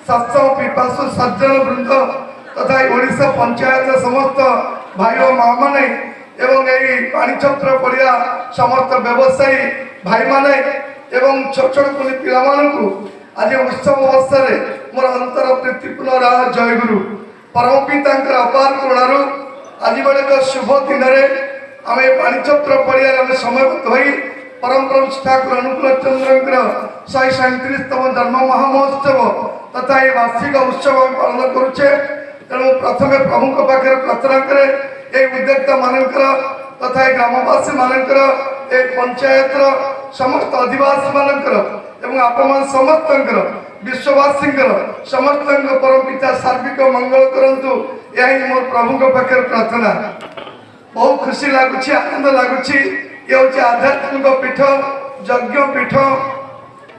सत्संग पिपासु सज्जन वृंद तथा ओडिशा पंचायत समस्त भाई और माँ मैंने एवं यही पानीछत्र पड़िया समस्त व्यवसायी भाई माने एवं छोट छोट कुनी पिला मानकु आज उत्सव अवसर मोर अंतर प्रीतिपूर्ण राह जय गुरु परम पिता अपार करुणारू आज बड़े शुभ दिन आम पानीछत्र पड़िया समय होई परम प्रभु ठाकुर अनुकूल चंद्र 137तम जन्म महामहोत्सव तथा ये वार्षिक उत्सव पालन करुचे तेणु प्रथम प्रभु पाखे प्रार्थना करे ये उद्योक्ता मानकर तथा ग्रामवासी मानकर ए पंचायत समस्त आदिवासी मानकर एवं आपण समस्त विश्ववासी समस्त परम पिता सार्विक मंगल करंतु यही मोर प्रभु पाखे प्रार्थना बहुत खुशी लगुच आनंद लगुच ये हूँ आध्यात्मिक पीठ यज्ञ पीठ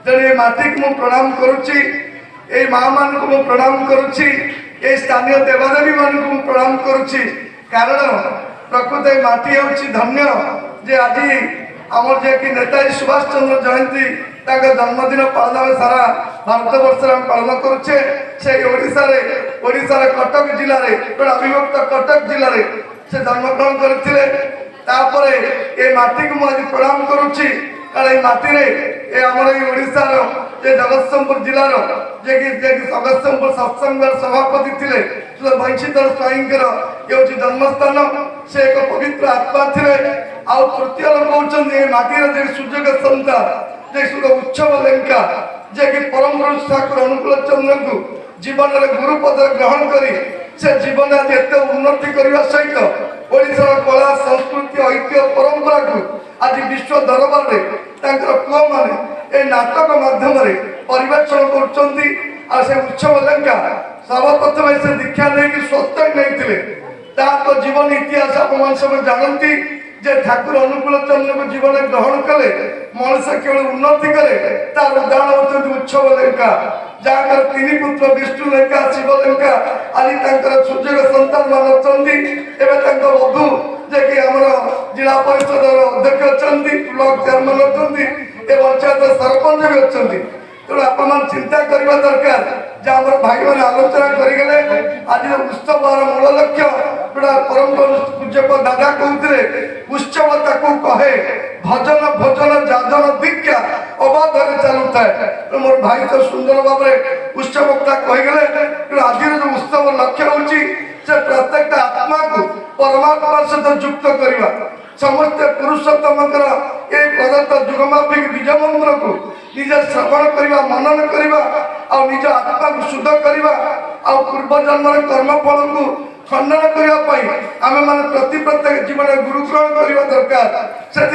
तेणु ये माटी को प्रणाम करुच्ची ये माँ मान को प्रणाम करुच्ची ये स्थानीय देवादेवी मान को प्रणाम करुच्ची कारण प्रकृत माटी हूँ धन्य जे आज आमर जे कि नेताजी सुभाष चंद्र जयंती जन्मदिन पालन सारा भारत वर्ष पालन करुचे से ओडिशार कटक जिले में अविभक्त कटक जिले में से जन्मग्रहण करते ये माटी को मुझे प्रणाम करुच्ची कारण माटी ये आमर ओडिशार ये जगतसिंहपुर जिलार जे कि जगतसिंहपुर सत्संग सभापति थे वंशीधर स्वाईंकर ये हूँ जन्मस्थान से एक पवित्र आत्मा थे आउ तृतीय लोक होती माटीर सुजोग संता जे उत्सव लेंका जे कि परम पुरुष ठाकुर अनुकूल चंद्र को जीवन में गुरुपद ग्रहण कर जीवन आज एत उन्नति करने सहित ओडिशार कला संस्कृति ऐतिह्य परंपरा को आज विश्व दरबार में पुआ मैंने नाटक माध्यम परिवेषण कर उत्सव लेंका सर्वप्रथम से दीक्षा नहीं स्वतः नहीं तो जीवन इतिहास आप सब जानती जे ठाकुर अनुकूल चंद्र को जीवन ग्रहण कले मनुष्य केवल उन्नति करे तार उदाहरण होती उत्सव लेंका जहाँ तीन पुत्र विष्णु लेंका शिव लेंका आज सुजोग संतान मान अच्छा बधू जे कि आम जिला परिषद अध्यक्ष अच्छा ब्लॉक चेयरमैन अच्छा पंचायत सरपंच भी अच्छा तेणु आप चिंता करने दरकार जहाँ भाई मैंने आलोचना करगले आज उत्सव मूल लक्ष्य परम पूज्यप दादा कहते उत्सव कहे भजन भोजन जाजन दीक्षा अबाधर चलू थाए मोर भाई तो सुंदर भाव में उत्सव कहीगले आज जो उत्सव लक्ष्य हूँ प्रत्येक आत्मा को परमात्मा सहित युक्त करवा समस्त पुरुषोत्तम ये प्रदत्त जुगमाफिक बीज मंत्र को निजे श्रवण करवा मनन करवा और निज आत्मा को शुद्ध करवा और पूर्व जन्म कर्मफल को खंडन करने आम मैंने प्रत्येक जीवन गुरु ग्रहण करवा दरकार से